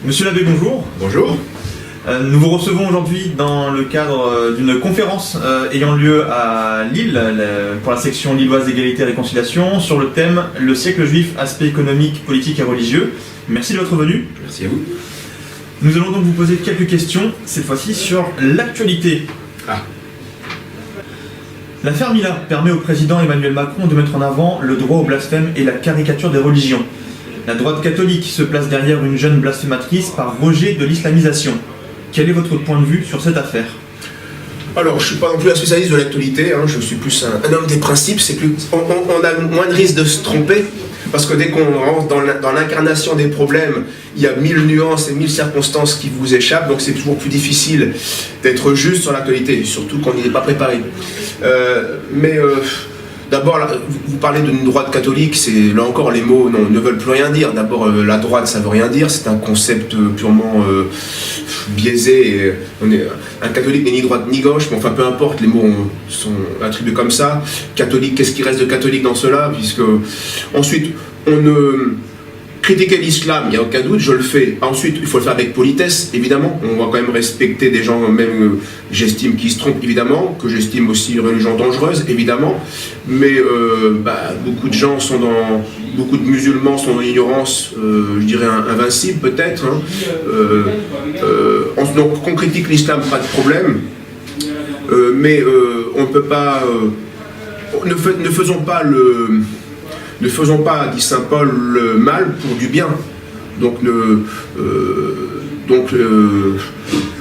Monsieur l'abbé, bonjour. Bonjour. Nous vous recevons aujourd'hui dans le cadre d'une conférence ayant lieu à Lille pour la section lilloise d'égalité et réconciliation sur le thème « Le siècle juif, aspect économique, politique et religieux ». Merci de votre venue. Merci à vous. Nous allons donc vous poser quelques questions, cette fois-ci sur l'actualité. L'affaire Mila permet au président Emmanuel Macron de mettre en avant le droit au blasphème et la caricature des religions. La droite catholique se place derrière une jeune blasphématrice par rejet de l'islamisation. Quel est votre point de vue sur cette affaire ? Alors, je ne suis pas non plus un spécialiste de l'actualité, je suis plus un homme des principes. On a moins de risque de se tromper, parce que dès qu'on rentre dans l'incarnation des problèmes, il y a 1000 nuances et 1000 circonstances qui vous échappent, donc c'est toujours plus difficile d'être juste sur l'actualité, surtout quand on n'y est pas préparé. D'abord, vous parlez d'une droite catholique, là encore les mots ne veulent plus rien dire. D'abord, la droite, ça ne veut rien dire, c'est un concept purement biaisé. Un catholique n'est ni droite ni gauche, mais enfin peu importe, les mots sont attribués comme ça. Catholique, qu'est-ce qui reste de catholique dans cela? Puisque ensuite, critiquer l'islam, il n'y a aucun doute, je le fais. Ensuite, il faut le faire avec politesse, évidemment. On va quand même respecter des gens, même j'estime qui se trompent, évidemment, que j'estime aussi une religion dangereuse, évidemment. Mais beaucoup de musulmans sont dans l'ignorance, je dirais invincible peut-être. Donc qu'on critique l'islam, pas de problème. Mais on ne peut pas... Ne faisons pas, dit saint Paul, le mal pour du bien. Donc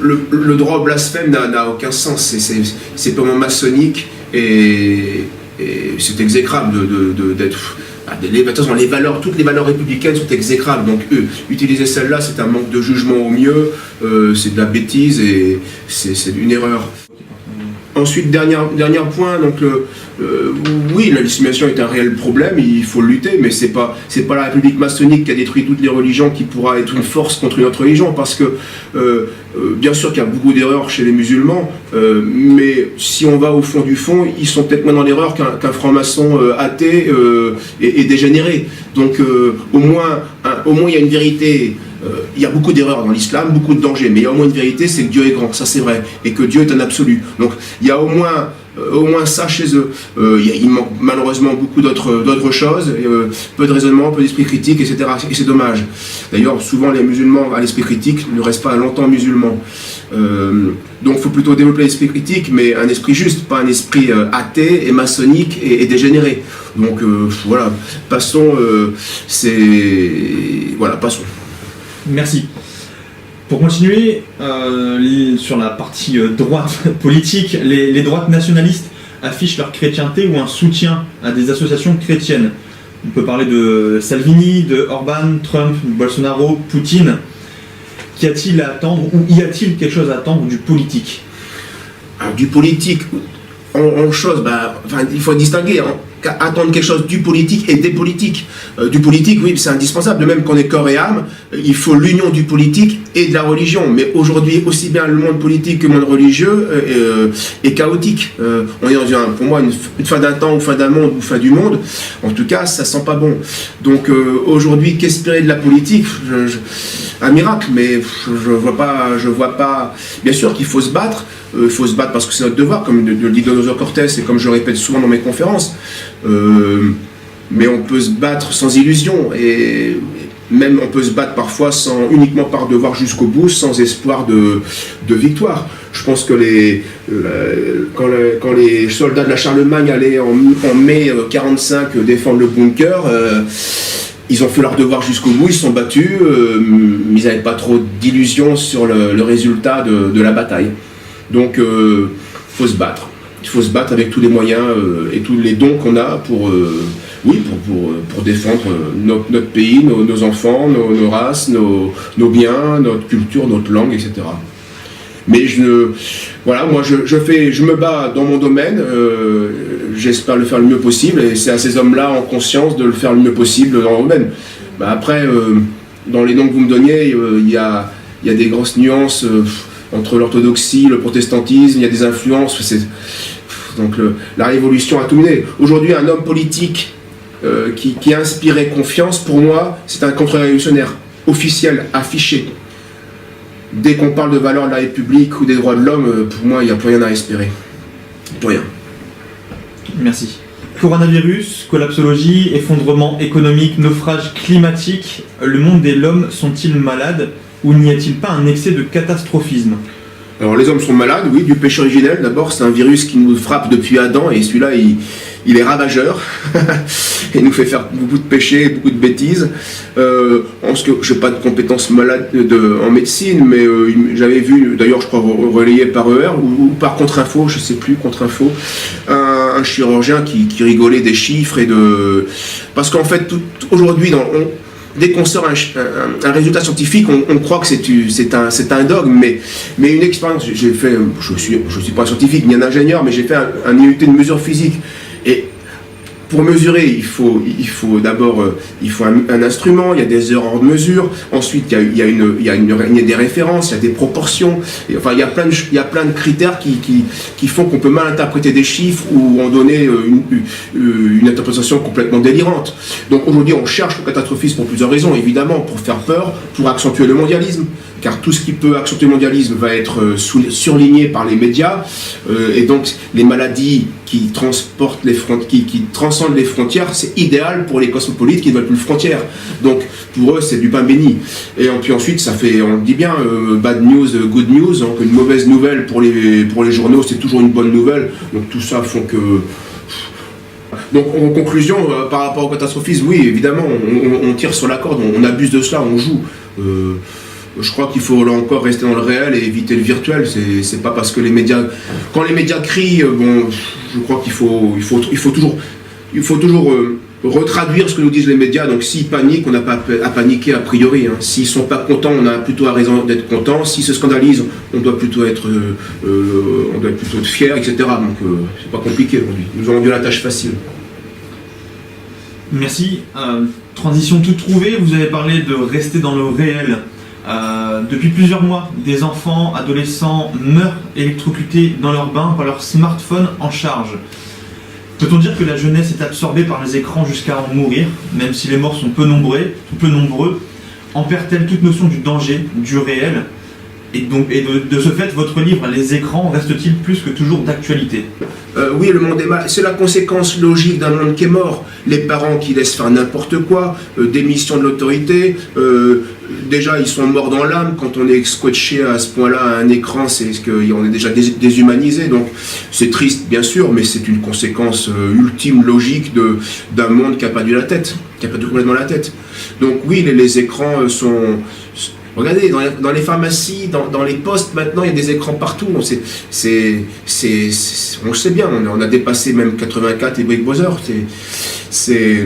le droit au blasphème n'a aucun sens. C'est purement maçonnique et c'est exécrable d'être... De toute façon, toutes les valeurs républicaines sont exécrables. Donc utiliser celle-là, c'est un manque de jugement au mieux, c'est de la bêtise et c'est une erreur. Ensuite, dernier point, donc oui, la l'islamisation est un réel problème, il faut lutter, mais c'est pas la République maçonnique qui a détruit toutes les religions qui pourra être une force contre une autre religion, parce que bien sûr qu'il y a beaucoup d'erreurs chez les musulmans, mais si on va au fond du fond, ils sont peut-être moins dans l'erreur qu'un franc-maçon athée et dégénéré. Donc au moins il y a une vérité. Il y a beaucoup d'erreurs dans l'islam, beaucoup de dangers, mais il y a au moins une vérité, c'est que Dieu est grand, ça c'est vrai, et que Dieu est un absolu. Donc il y a au moins ça chez eux. Il manque malheureusement beaucoup d'autres choses, peu de raisonnement, peu d'esprit critique, etc. Et c'est dommage. D'ailleurs, souvent les musulmans à l'esprit critique ne restent pas longtemps musulmans. Donc il faut plutôt développer l'esprit critique, mais un esprit juste, pas un esprit athée et maçonnique et dégénéré. Donc voilà, passons. Passons. Merci. Pour continuer, sur la partie droite politique, les droites nationalistes affichent leur chrétienté ou un soutien à des associations chrétiennes. On peut parler de Salvini, de Orban, Trump, Bolsonaro, Poutine. Qu'y a-t-il à attendre, ou y a-t-il quelque chose à attendre du politique? Alors, du politique, il faut distinguer. Attendre quelque chose du politique et des politiques. Du politique, oui, c'est indispensable. De même qu'on est corps et âme, il faut l'union du politique et de la religion. Mais aujourd'hui, aussi bien le monde politique que le monde religieux est chaotique. On est dans pour moi, une fin d'un temps ou fin d'un monde ou fin du monde. En tout cas, ça sent pas bon. Donc aujourd'hui, qu'espérer de la politique? Un miracle, mais je vois pas. Bien sûr qu'il faut se battre. Il faut se battre parce que c'est notre devoir, comme le dit Donoso Cortés et comme je le répète souvent dans mes conférences. Mais on peut se battre sans illusion, et même on peut se battre parfois uniquement par devoir jusqu'au bout, sans espoir de victoire. Je pense que quand les soldats de la Charlemagne allaient en mai 45 défendre le bunker, ils ont fait leur devoir jusqu'au bout, ils se sont battus, mais ils n'avaient pas trop d'illusions sur le résultat de la bataille. Donc faut se battre. Il faut se battre avec tous les moyens et tous les dons qu'on a pour défendre notre pays, nos enfants, nos races, nos biens, notre culture, notre langue, etc. Mais je me bats dans mon domaine, j'espère le faire le mieux possible, et c'est à ces hommes-là en conscience de le faire le mieux possible dans leur domaine. Après, dans les noms que vous me donniez, il y a des grosses nuances entre l'orthodoxie, le protestantisme, il y a des influences. Donc la révolution a tout mené. Aujourd'hui, un homme politique qui a inspiré confiance, pour moi, c'est un contre-révolutionnaire officiel, affiché. dès qu'on parle de valeurs de la République ou des droits de l'homme, pour moi, il n'y a plus rien à espérer. Plus rien. Merci. Coronavirus, collapsologie, effondrement économique, naufrage climatique, le monde et l'homme sont-ils malades ou n'y a-t-il pas un excès de catastrophisme? Alors les hommes sont malades, oui, du péché originel. D'abord, c'est un virus qui nous frappe depuis Adam et celui-là, il est ravageur. Il nous fait faire beaucoup de péchés, beaucoup de bêtises. Parce que je n'ai pas de compétences en médecine, mais j'avais vu, d'ailleurs je crois relayé par ER ou par Contre-Info, je ne sais plus, Contre-Info, un chirurgien qui rigolait des chiffres parce qu'en fait, aujourd'hui, dès qu'on sort un résultat scientifique, on croit que c'est un dogme, mais une expérience, j'ai fait, je suis pas scientifique ni un ingénieur, mais j'ai fait un IUT de mesure physique. Et pour mesurer, il faut d'abord un instrument, il y a des erreurs de mesure, ensuite il y a des références, il y a des proportions, enfin il y a plein de critères qui font qu'on peut mal interpréter des chiffres ou en donner une interprétation complètement délirante. Donc aujourd'hui on cherche le catastrophisme pour plusieurs raisons, évidemment pour faire peur, pour accentuer le mondialisme, car tout ce qui peut accentuer le mondialisme va être surligné par les médias, et donc les maladies qui transcendent les frontières, c'est idéal pour les cosmopolites qui ne veulent plus de frontières. Donc pour eux, c'est du pain béni. Et puis ensuite, ça fait, on le dit bien, bad news, good news, hein, qu'une mauvaise nouvelle pour les journaux, c'est toujours une bonne nouvelle. Donc tout ça font que... Donc en conclusion, par rapport au catastrophisme, oui, évidemment, on tire sur la corde, on abuse de cela, on joue. Je crois qu'il faut là encore rester dans le réel et éviter le virtuel. C'est pas parce que les médias... Quand les médias crient, bon, je crois qu'il faut toujours retraduire ce que nous disent les médias. Donc s'ils paniquent, on n'a pas à paniquer a priori. Hein. S'ils sont pas contents, on a plutôt raison d'être contents. S'ils se scandalisent, on doit plutôt être fiers, etc. Donc c'est pas compliqué aujourd'hui. Nous avons rendu la tâche facile. Merci. Transition toute trouvée, vous avez parlé de rester dans le réel. Depuis plusieurs mois, des enfants, adolescents meurent électrocutés dans leur bain par leur smartphone en charge. Peut-on dire que la jeunesse est absorbée par les écrans jusqu'à en mourir, même si les morts sont peu nombreux, en perd-elle toute notion du danger, du réel? Et de ce fait, votre livre, Les écrans, reste-t-il plus que toujours d'actualité? Oui, le monde est mal. C'est la conséquence logique d'un monde qui est mort. Les parents qui laissent faire n'importe quoi, démission de l'autorité. Déjà, ils sont morts dans l'âme. Quand on est scotché à ce point-là à un écran, c'est qu'on est déjà déshumanisé. Donc, c'est triste, bien sûr, mais c'est une conséquence ultime, logique d'un monde qui n'a pas dû la tête, qui n'a pas dû complètement la tête. Donc, oui, les écrans sont... Regardez, dans les pharmacies, dans les postes, maintenant, il y a des écrans partout. On le sait bien, on a dépassé même 84 et Big Brother. C'est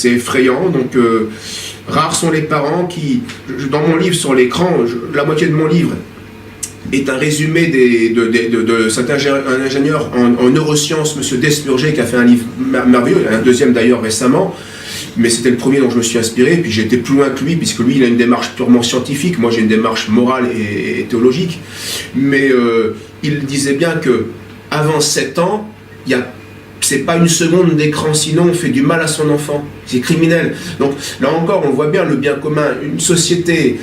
effrayant. Donc, rares sont les parents qui... Dans mon livre, sur l'écran, la moitié de mon livre est un résumé de cet ingénieur en neurosciences, M. Desmurger, qui a fait un livre merveilleux, un deuxième d'ailleurs récemment. Mais c'était le premier dont je me suis inspiré, puis j'ai été plus loin que lui, puisque lui, il a une démarche purement scientifique, moi j'ai une démarche morale et théologique. Mais il disait bien que avant 7 ans, c'est pas une seconde d'écran, sinon on fait du mal à son enfant. C'est criminel. Donc là encore, on voit bien le bien commun. Une société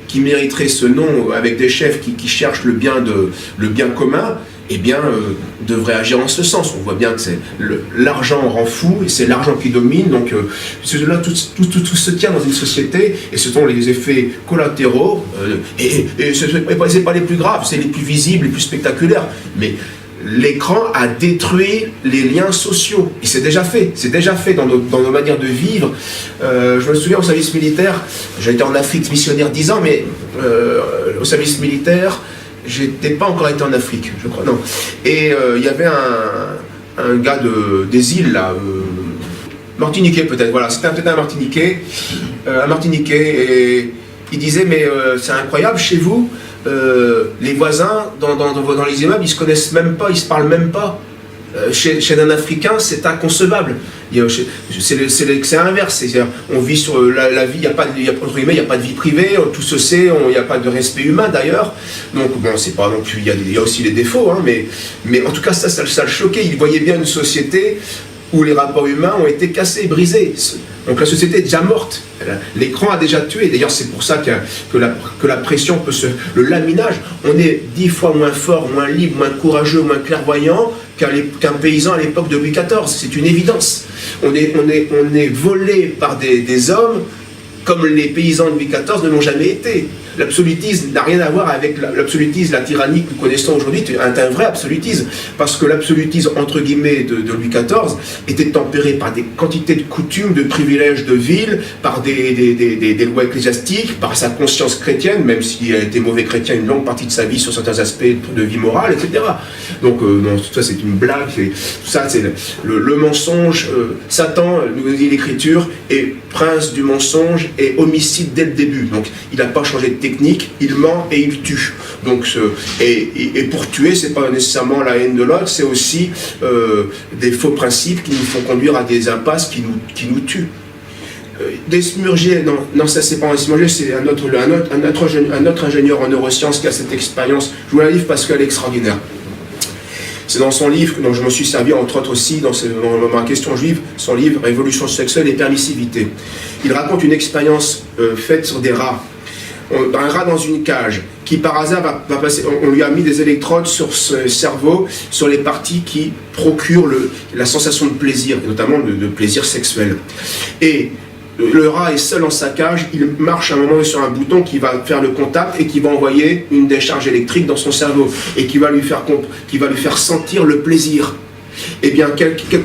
qui mériterait ce nom, avec des chefs qui cherchent le bien commun, eh bien, devrait agir en ce sens. On voit bien que l'argent rend fou, et c'est l'argent qui domine. Donc, là, tout se tient dans une société, et ce sont les effets collatéraux, et ce n'est pas les plus graves, c'est les plus visibles, les plus spectaculaires. Mais l'écran a détruit les liens sociaux, et c'est déjà fait dans nos manières de vivre. Je me souviens au service militaire, j'ai été en Afrique missionnaire 10 ans, mais au service militaire, j'étais pas encore été en Afrique, je crois, non. Et il y avait un gars des îles, là, Martiniquais peut-être, voilà, c'était peut-être un Martiniquais, et il disait, mais c'est incroyable, chez vous, les voisins dans les immeubles, ils se connaissent même pas, ils se parlent même pas. Chez un Africain, c'est inconcevable. C'est inverse. C'est-à-dire, on vit sur la vie, il n'y a pas de vie privée, tout se sait, il n'y a pas de respect humain d'ailleurs. Donc, bon, c'est pas non plus, il y a aussi les défauts, hein, mais en tout cas, ça le choquait. Il voyait bien une société où les rapports humains ont été cassés, brisés. Donc la société est déjà morte. L'écran a déjà tué. D'ailleurs, c'est pour ça que la pression peut se... Le laminage, on est 10 fois moins fort, moins libre, moins courageux, moins clairvoyant qu'un paysan à l'époque de Louis XIV. C'est une évidence. On est volé par des hommes comme les paysans de Louis XIV ne l'ont jamais été. L'absolutisme n'a rien à voir avec l'absolutisme, la tyrannie que nous connaissons aujourd'hui, est un vrai absolutisme, parce que l'absolutisme, entre guillemets, de Louis XIV était tempéré par des quantités de coutumes, de privilèges de ville, par des lois ecclésiastiques, par sa conscience chrétienne, même s'il a été mauvais chrétien une longue partie de sa vie sur certains aspects de vie morale, etc. Donc, non, tout ça c'est une blague, tout ça c'est le mensonge. Satan, nous dit l'Écriture, est prince du mensonge et homicide dès le début. Donc, il n'a pas changé de technique, il ment et il tue. Donc, et pour tuer, c'est pas nécessairement la haine de l'autre, c'est aussi des faux principes qui nous font conduire à des impasses qui nous tuent. Desmurger, non, ça c'est pas un Desmurger, c'est un autre ingénieur en neurosciences qui a cette expérience. Je vous la livre parce qu'elle est extraordinaire. C'est dans son livre, dont je me suis servi entre autres aussi, dans ma question juive, son livre « Révolution sexuelle et permissivité ». Il raconte une expérience faite sur des rats. Un rat dans une cage, qui par hasard va passer, on lui a mis des électrodes sur ce cerveau, sur les parties qui procurent la sensation de plaisir, notamment de plaisir sexuel. Et le rat est seul dans sa cage, il marche à un moment sur un bouton qui va faire le contact et qui va envoyer une décharge électrique dans son cerveau et qui va lui faire sentir le plaisir. Eh bien,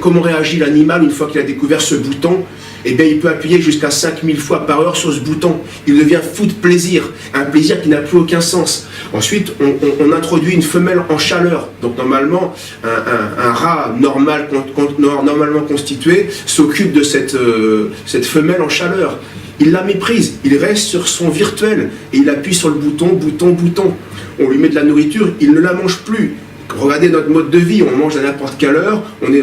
comment réagit l'animal une fois qu'il a découvert ce bouton? Eh bien, il peut appuyer jusqu'à 5000 fois par heure sur ce bouton. Il devient fou de plaisir, un plaisir qui n'a plus aucun sens. Ensuite, on introduit une femelle en chaleur. Donc, normalement, un rat normalement constitué s'occupe de cette femelle en chaleur. Il la méprise, il reste sur son virtuel et il appuie sur le bouton. On lui met de la nourriture, il ne la mange plus. Regardez notre mode de vie, on mange à n'importe quelle heure, on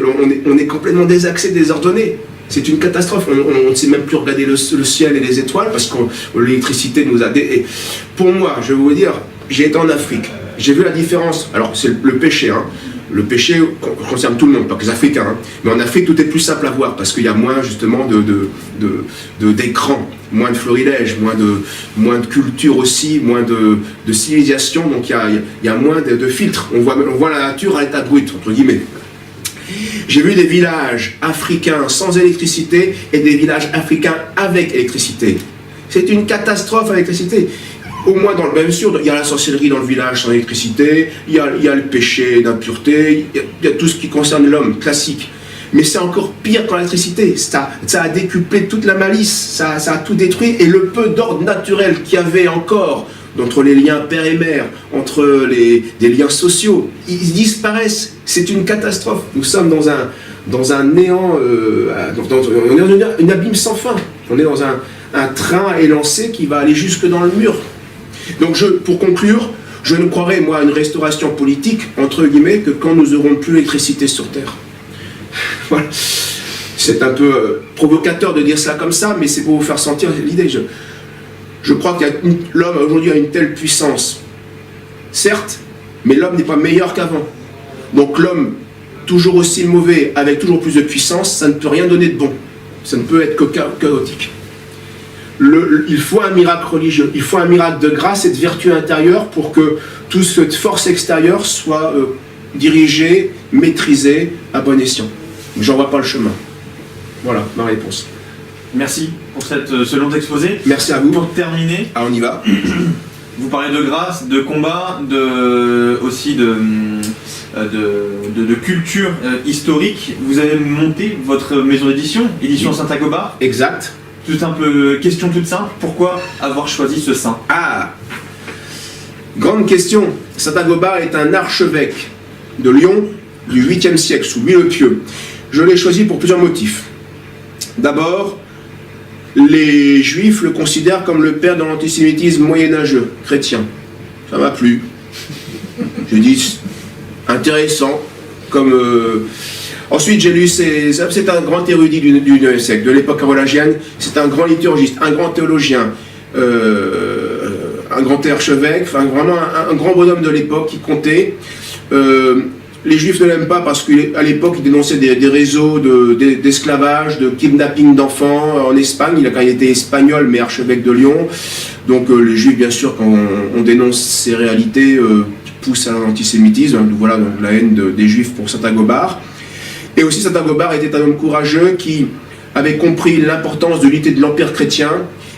est complètement désaxé, désordonné. C'est une catastrophe, on ne sait même plus regarder le ciel et les étoiles parce que l'électricité nous a... Et pour moi, je vais vous dire, j'ai été en Afrique, j'ai vu la différence. Alors c'est le péché, hein. Le péché concerne tout le monde, pas que les Africains, hein. Mais en Afrique tout est plus simple à voir parce qu'il y a moins justement d'écran, moins de florilèges, moins de culture aussi, moins de civilisation, donc il y a moins de filtres. On voit la nature à l'état brut, entre guillemets. J'ai vu des villages africains sans électricité et des villages africains avec électricité. C'est une catastrophe à l'électricité. Au moins, bien sûr, il y a la sorcellerie dans le village sans électricité, il y a le péché d'impureté, il y a tout ce qui concerne l'homme, classique. Mais c'est encore pire qu'en l'électricité. Ça a décuplé toute la malice, ça a tout détruit, et le peu d'ordre naturel qu'il y avait encore entre les liens père et mère, entre des liens sociaux, ils disparaissent. C'est une catastrophe. Nous sommes dans un néant, on est dans un abîme sans fin. On est dans un train élancé qui va aller jusque dans le mur. Donc pour conclure, je ne croirais, moi, à une restauration politique, entre guillemets, que quand nous n'aurons plus l'électricité sur Terre. Voilà. C'est un peu provocateur de dire ça comme ça, mais c'est pour vous faire sentir l'idée. Je crois que l'homme aujourd'hui a une telle puissance, certes, mais l'homme n'est pas meilleur qu'avant. Donc l'homme, toujours aussi mauvais, avec toujours plus de puissance, ça ne peut rien donner de bon. Ça ne peut être que chaotique. Il faut un miracle religieux, il faut un miracle de grâce et de vertu intérieure pour que toute cette force extérieure soit dirigée, maîtrisée à bon escient. J'en vois pas le chemin. Voilà ma réponse. Merci pour ce long exposé. Merci à vous. Pour terminer, on y va. Vous parlez de grâce, de combat, aussi de culture historique. Vous avez monté votre maison d'édition, Édition Saint-Agobard. Exact. Tout un peu, question toute simple, pourquoi avoir choisi ce saint? Ah, grande question. Saint-Agobard est un archevêque de Lyon du 8e siècle, sous Louis le Pieux. Je l'ai choisi pour plusieurs motifs. D'abord, les Juifs le considèrent comme le père de l'antisémitisme moyenâgeux, chrétien. Ça m'a plu. Je dis, intéressant, comme... Ensuite, j'ai lu, c'est un grand érudit du 9e siècle, de l'époque carolingienne, c'est un grand liturgiste, un grand théologien, un grand archevêque, enfin vraiment un grand bonhomme de l'époque qui comptait. les Juifs ne l'aiment pas parce qu'à l'époque, il dénonçait des réseaux d'esclavage, de kidnapping d'enfants en Espagne. Quand il était espagnol, mais archevêque de Lyon. Donc les Juifs, bien sûr, quand on dénonce ces réalités, poussent à l'antisémitisme. Donc, voilà donc, la haine des Juifs pour Saint Agobard. Et aussi, Saint Agobard était un homme courageux qui avait compris l'importance de l'unité de l'Empire chrétien.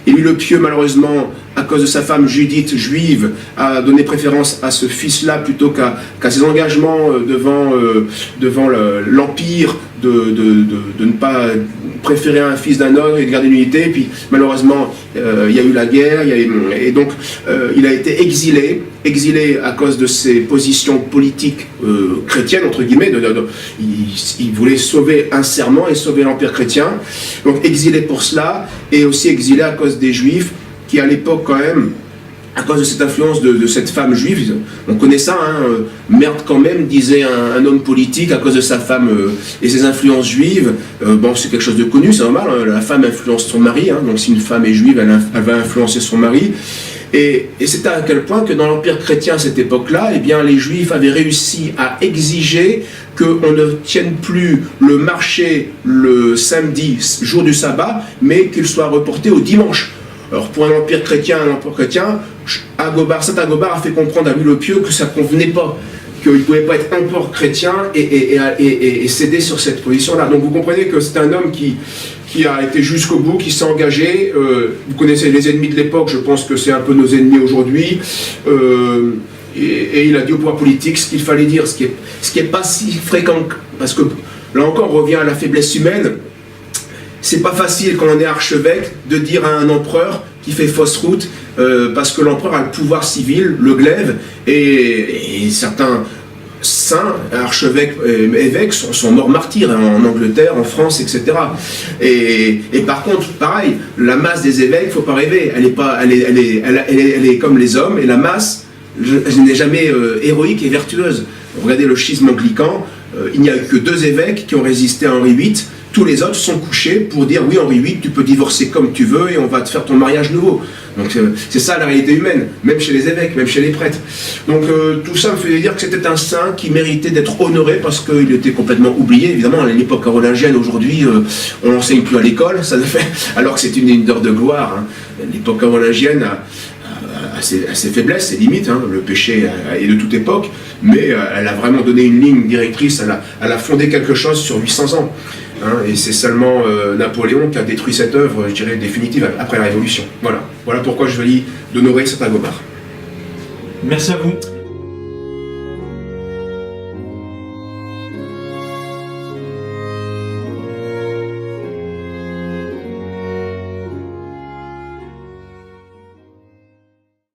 Et lui, le pieux, malheureusement, à cause de sa femme Judith, juive, a donné préférence à ce fils-là plutôt qu'à ses engagements devant l'Empire, de ne pas préférer un fils d'un autre et de garder l'unité. Puis, malheureusement, il y a eu la guerre, et donc il a été exilé à cause de ses positions politiques chrétiennes, entre guillemets. Il voulait sauver un serment et sauver l'Empire chrétien. Donc exilé pour cela, et aussi exilé à cause des Juifs, qui à l'époque quand même, à cause de cette influence de cette femme juive, on connaît ça, merde quand même, disait un homme politique à cause de sa femme et ses influences juives. Bon, c'est quelque chose de connu, c'est normal, la femme influence son mari, donc si une femme est juive, elle va influencer son mari. Et c'est à quel point que dans l'Empire chrétien à cette époque-là, eh bien, les Juifs avaient réussi à exiger qu'on ne tienne plus le marché le samedi, jour du sabbat, mais qu'il soit reporté au dimanche. Alors pour un empire chrétien, Saint Agobard a fait comprendre à lui le pieux que ça ne convenait pas, qu'il ne pouvait pas être encore chrétien et céder sur cette position-là. Donc vous comprenez que c'est un homme qui a été jusqu'au bout, qui s'est engagé. Vous connaissez les ennemis de l'époque, je pense que c'est un peu nos ennemis aujourd'hui. Et il a dit au pouvoir politique ce qu'il fallait dire, ce qui est pas si fréquent, parce que là encore on revient à la faiblesse humaine. C'est pas facile quand on est archevêque de dire à un empereur qui fait fausse route, parce que l'empereur a le pouvoir civil, le glaive, et certains saints, archevêques, évêques sont morts martyrs en Angleterre, en France, etc. Et par contre, pareil, la masse des évêques, faut pas rêver, elle est comme les hommes, et la masse, elle n'est jamais héroïque et vertueuse. Regardez le schisme anglican, il n'y a eu que 2 évêques qui ont résisté à Henri VIII. Tous les autres sont couchés pour dire oui, Henri VIII, tu peux divorcer comme tu veux et on va te faire ton mariage nouveau. Donc c'est ça la réalité humaine, même chez les évêques, même chez les prêtres. Donc tout ça me fait dire que c'était un saint qui méritait d'être honoré parce qu'il était complètement oublié. Évidemment, à l'époque carolingienne, aujourd'hui, on n'enseigne plus à l'école, ça ne fait, alors que c'est une ligne d'heure de gloire. L'époque carolingienne a ses faiblesses, ses limites, le péché est de toute époque, mais elle a vraiment donné une ligne directrice, elle a fondé quelque chose sur 800 ans. Et c'est seulement Napoléon qui a détruit cette œuvre, je dirais, définitive après la Révolution. Voilà pourquoi je valide d'honorer Saint Agobard. Merci à vous.